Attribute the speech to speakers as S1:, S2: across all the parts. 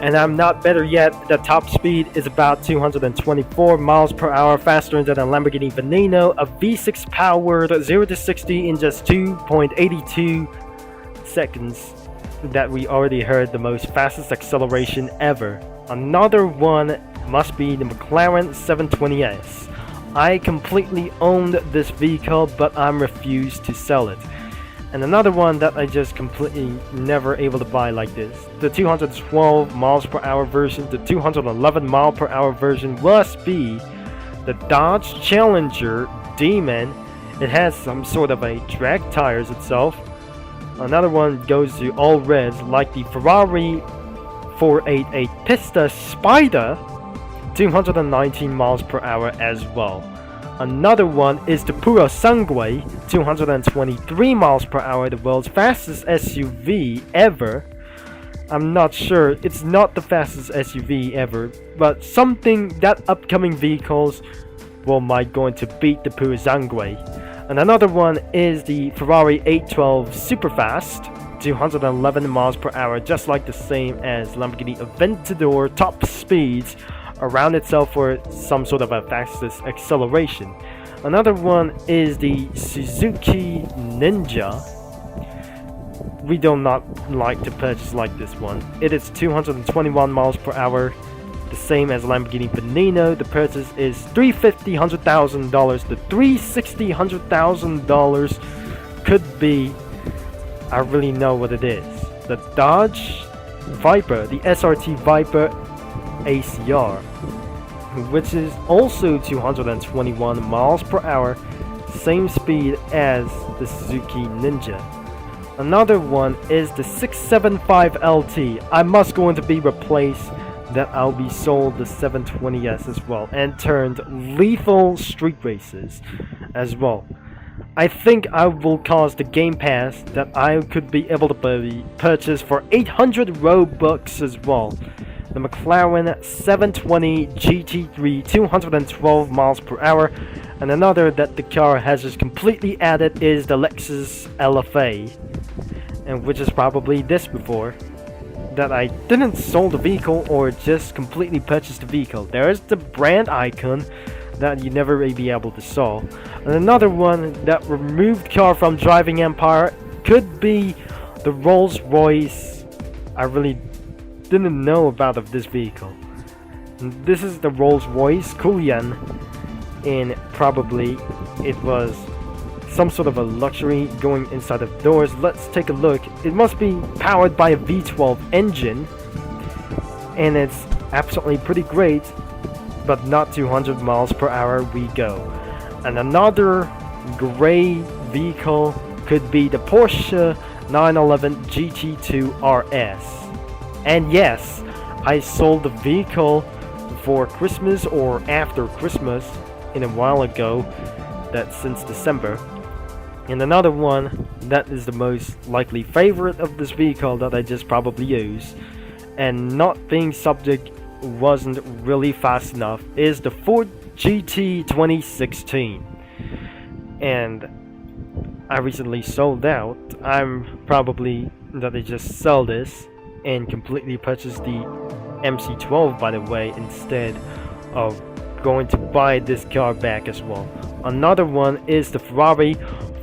S1: And I'm not better yet, the top speed is about 224 miles per hour faster than a Lamborghini Veneno, a V6 powered 0 to 60 in just 2.82 seconds. That we already heard the most fastest acceleration ever. Another one must be the McLaren 720S. I completely owned this vehicle, but I'm refused to sell it. And another one that I just completely never able to buy like this. The 212 miles per hour version, the 211 mile per hour version must be the Dodge Challenger Demon. It has some sort of a drag tires itself. Another one goes to all reds like the Ferrari 488 Pista Spider, 219 miles per hour as well. Another one is the Puro Sangue, 223 miles per hour, the world's fastest SUV ever. I'm not sure, it's not the fastest SUV ever, but something that upcoming vehicles might going to beat the Puro Sangue. And another one is the Ferrari 812 Superfast, 211 miles per hour, just like the same as Lamborghini Aventador top speeds around itself for some sort of a fastest acceleration. Another one is the Suzuki Ninja. We do not like to purchase like this one. It is 221 miles per hour, the same as Lamborghini Veneno. The purchase is $350,000. The $360,000 could be, I really know what it is. The Dodge Viper, the SRT Viper ACR, which is also 221 miles per hour, same speed as the Suzuki Ninja. Another one is the 675 LT. I must going to be replaced, that I'll be sold the 720S as well, and turned lethal street races as well. I think I will cause the Game Pass that I could be able to be purchased for 800 Robux as well. The McLaren 720 GT3, 212 miles per hour, and another that the car has just completely added is the Lexus LFA, and which is probably this before, that I didn't sold the vehicle or just completely purchased the vehicle. There is the brand icon that you never may be able to solve. And another one that removed car from driving empire could be the Rolls-Royce. I really didn't know about of this vehicle. This is the Rolls-Royce Cullinan, and probably it was some sort of a luxury going inside of doors. Let's take a look. It must be powered by a V12 engine, and it's absolutely pretty great, but not 200 miles per hour we go. And another gray vehicle could be the Porsche 911 GT2 RS. And yes, I sold the vehicle for Christmas or after Christmas in a while ago, that's since December. And another one that is the most likely favorite of this vehicle that I just probably use, and not being subject wasn't really fast enough, is the Ford GT 2016. And I recently sold out. I'm probably that I just sell this and completely purchase the MC12, by the way, instead of going to buy this car back as well. Another one is the Ferrari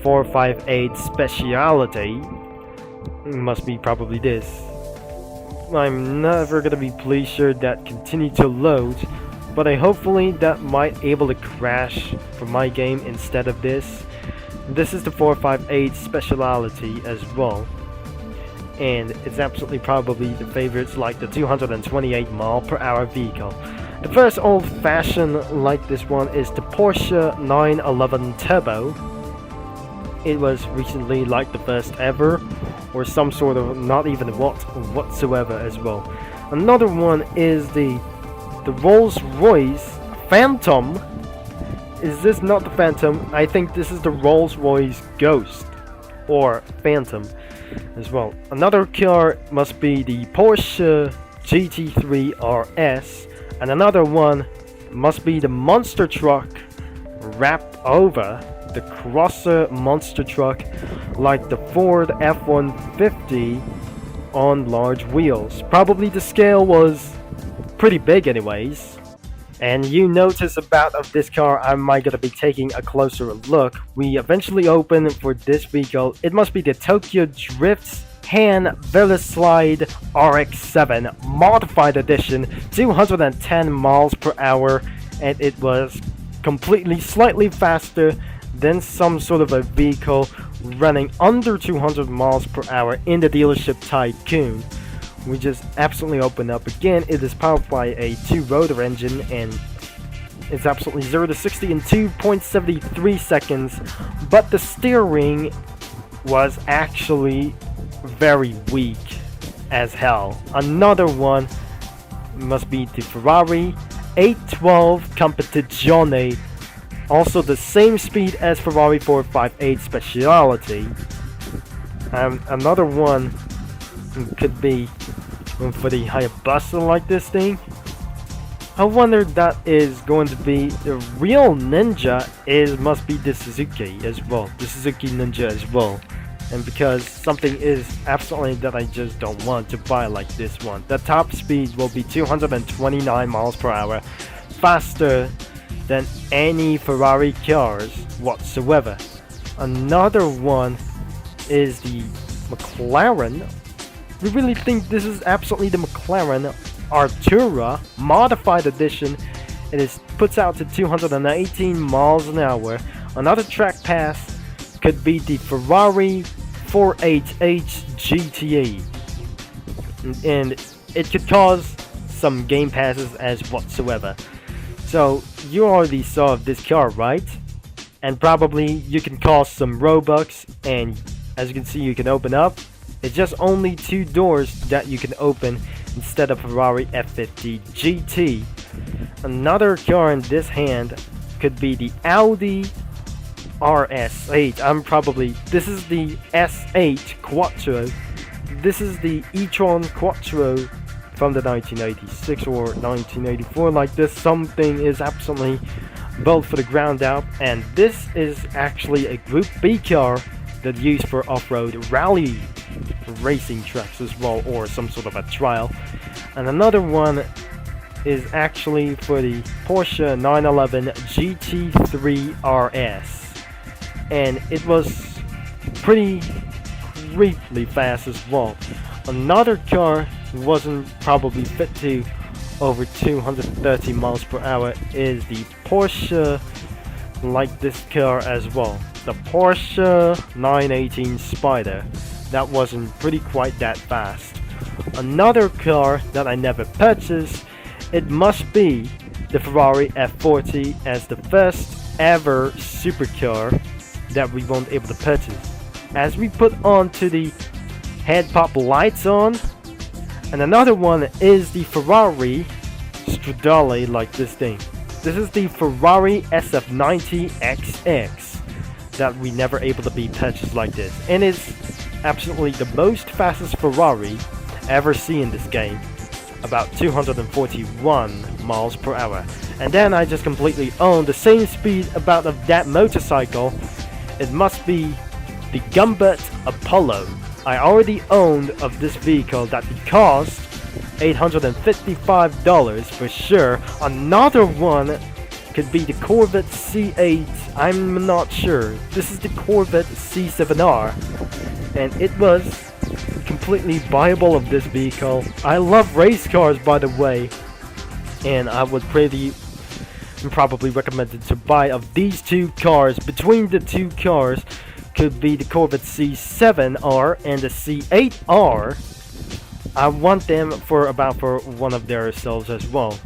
S1: 458 Speciality. Must be probably this. I'm never gonna be pleased sure that continue to load, but I hopefully that might able to crash for my game instead of this. This is the 458 Speciality as well, and it's absolutely probably the favorites like the 228 mile per hour vehicle. The first old-fashioned like this one is the Porsche 911 Turbo. It was recently like the first ever, or some sort of not even whatsoever as well. Another one is the Rolls-Royce Phantom. Is this not the Phantom? I think this is the Rolls-Royce Ghost or Phantom as well. Another car must be the Porsche GT3 RS, and another one must be the monster truck wrapped over the crosser monster truck like the Ford F-150 on large wheels. Probably the scale was pretty big anyways. And you notice about of this car, I might gonna be taking a closer look. We eventually open for this vehicle. It must be the Tokyo Drift's Han Veloslide RX-7 Modified Edition, 210 miles per hour, and it was completely slightly faster than some sort of a vehicle running under 200 miles per hour in the dealership Tycoon. We just absolutely open up again. It is powered by a 2-rotor engine and it's absolutely 0 to 60 in 2.73 seconds, but the steering was actually very weak as hell. Another one must be the Ferrari 812 Competizione, also the same speed as Ferrari 458 Speciality. Another one could be for the Hayabusa like this thing. I wonder that is going to be the real Ninja must be the Suzuki as well, the Suzuki Ninja as well. And because something is absolutely that I just don't want to buy like this one. The top speed will be 229 miles per hour, faster than any Ferrari cars whatsoever. Another one is the McLaren. We really think this is absolutely the McLaren Artura Modified Edition. It puts out to 218 miles an hour. Another track pass could be the Ferrari 488 GTE, and it could cause some game passes as whatsoever. So you already saw this car, right? And probably you can cost some Robux, and as you can see, you can open up. It's just only 2 doors that you can open instead of Ferrari F50 GT. Another car in this hand could be the Audi RS8. This is the S8 Quattro. This is the e-tron Quattro from the 1986 or 1984 like this. Something is absolutely built for the ground out, and this is actually a Group B car that used for off-road rally racing tracks as well, or some sort of a trial. And another one is actually for the Porsche 911 GT3 RS, and it was pretty creepily fast as well. Another car wasn't probably fit to over 230 miles per hour is the Porsche like this car as well, the Porsche 918 Spider. That wasn't pretty quite that fast. Another car that I never purchased, it must be the Ferrari F40 as the first ever supercar that we won't able to purchase. As we put on to the head pop lights on, and another one is the Ferrari Stradale like this thing. This is the Ferrari SF90 XX that we never able to be purchased like this, and it's absolutely the most fastest Ferrari ever seen in this game, about 241 miles per hour. And then I just completely own the same speed about of that motorcycle. It must be the Gumbert Apollo. I already owned of this vehicle that it cost $855 for sure. Another one could be the Corvette C8. I'm not sure. This is the Corvette C7R, and it was completely buyable of this vehicle. I love race cars, by the way, and I would probably recommend it to buy of these 2 cars. Between the 2 cars could be the Corvette C7R and the C8R. I want them for one of their selves as well.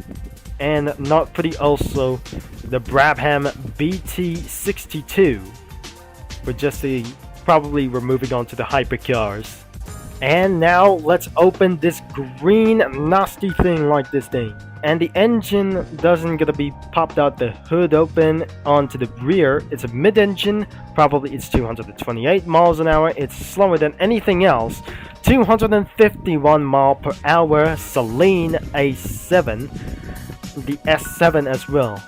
S1: And not pretty also the Brabham BT62 for just the, probably we're moving on to the hypercars. And now let's open this green nasty thing like this thing. And the engine doesn't gonna be popped out the hood open onto the rear. It's a mid-engine, probably it's 228 miles an hour. It's slower than anything else. 251 mile per hour Saleen A7, the S7 as well.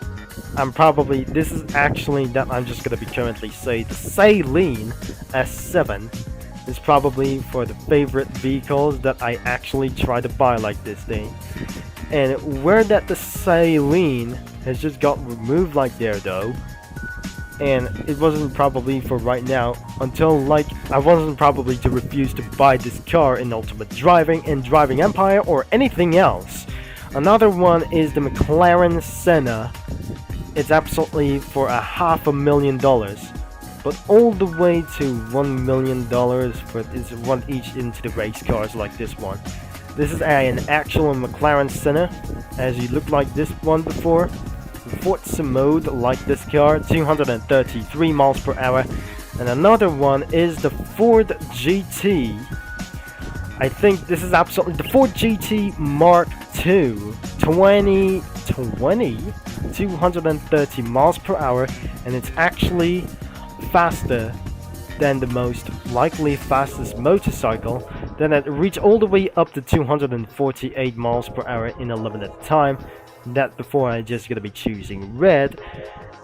S1: This is actually that I'm just gonna be currently say the Saleen S7. is probably for the favorite vehicles that I actually try to buy like this thing. And where that the saline has just got removed like there though, and it wasn't probably for right now until like I wasn't probably to refuse to buy this car in Ultimate Driving and Driving Empire or anything else. Another one is the McLaren Senna. It's absolutely for $500,000, but all the way to $1 million for is one each into the race cars like this one. This is an actual McLaren Senna, as you look like this one before. Forza mode like this car, 233 miles per hour. And another one is the Ford GT. I think this is absolutely the Ford GT Mark II, 2020, 230 miles per hour, and it's actually faster than the most likely fastest motorcycle. Then it reached all the way up to 248 miles per hour in a limited time. That before I just gonna be choosing red,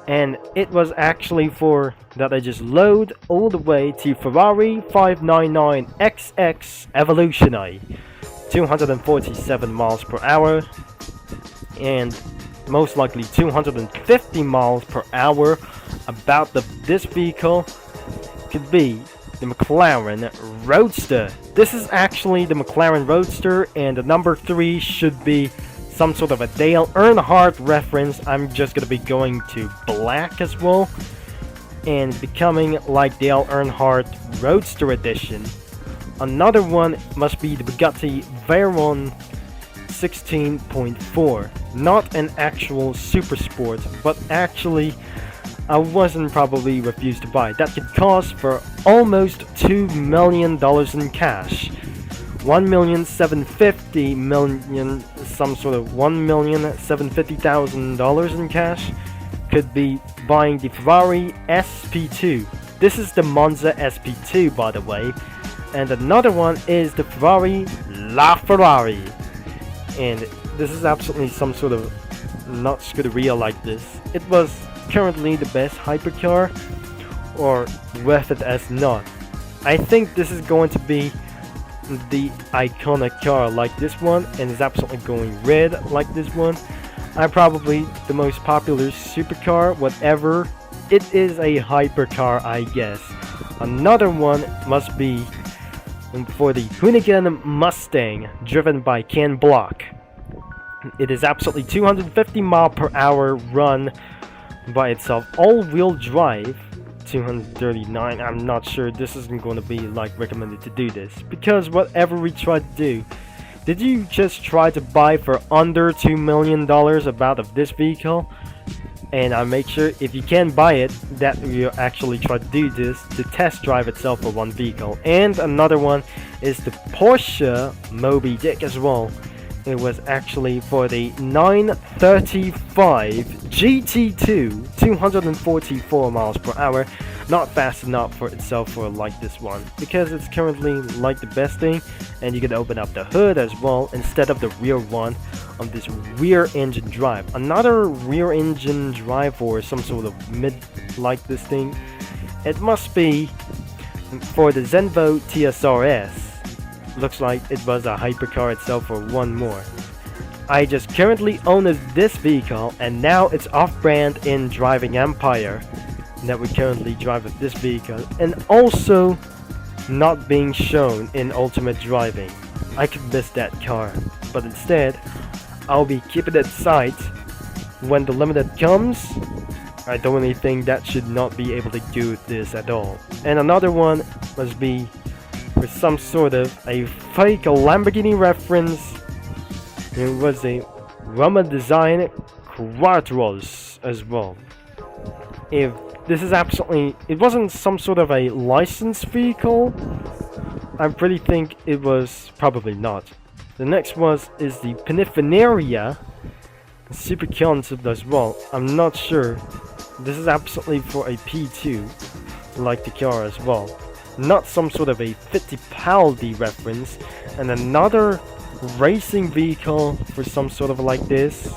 S1: and it was actually for that I just load all the way to Ferrari 599XX Evolution, 247 miles per hour, and most likely 250 miles per hour. About this vehicle could be the McLaren Roadster. This is actually the McLaren Roadster, and the number 3 should be some sort of a Dale Earnhardt reference. I'm just gonna be going to black as well and becoming like Dale Earnhardt Roadster Edition. Another one must be the Bugatti Veyron 16.4. Not an actual super sport, but actually I wasn't probably refused to buy. That could cost for almost $2 million in cash. $1,750,000, some sort of $1,750,000 in cash could be buying the Ferrari SP2. This is the Monza SP2, by the way, and another one is the Ferrari LaFerrari, and this is absolutely some sort of not Scuderia like this. It was currently the best hypercar, or worth it as not. I think this is going to be the iconic car like this one, and is absolutely going red like this one. I'm probably the most popular supercar, whatever. It is a hypercar, I guess. Another one must be for the Hoonigan Mustang, driven by Ken Block. It is absolutely 250 mile per hour run by itself, all-wheel drive. 239. I'm not sure this isn't going to be like recommended to do this, because whatever we try to do, did you just try to buy for under $2 million about of this vehicle? And I make sure if you can buy it, that you actually try to do this to test drive itself for one vehicle. And another one is the Porsche Moby Dick as well. It was actually for the 935 GT2, 244 miles per hour. Not fast enough for itself for like this one, because it's currently like the best thing, and you can open up the hood as well instead of the rear one on this rear engine drive. Another rear engine drive or some sort of mid like this thing, it must be for the Zenvo TSRS. Looks like it was a hypercar itself for one more. I just currently own this vehicle, and now it's off-brand in Driving Empire that we currently drive with this vehicle, and also not being shown in Ultimate Driving. I could miss that car, but instead I'll be keeping it sight when the limited comes. I don't really think that should not be able to do this at all. And another one must be for some sort of a fake Lamborghini reference. It was a Roma design Quattros as well. If this is absolutely, it wasn't some sort of a licensed vehicle, I pretty think it was probably not. The next was is the Pininfarina Super Concept as well. I'm not sure. This is absolutely for a P2 like the car as well. Not some sort of a Fittipaldi reference, and another racing vehicle for some sort of like this.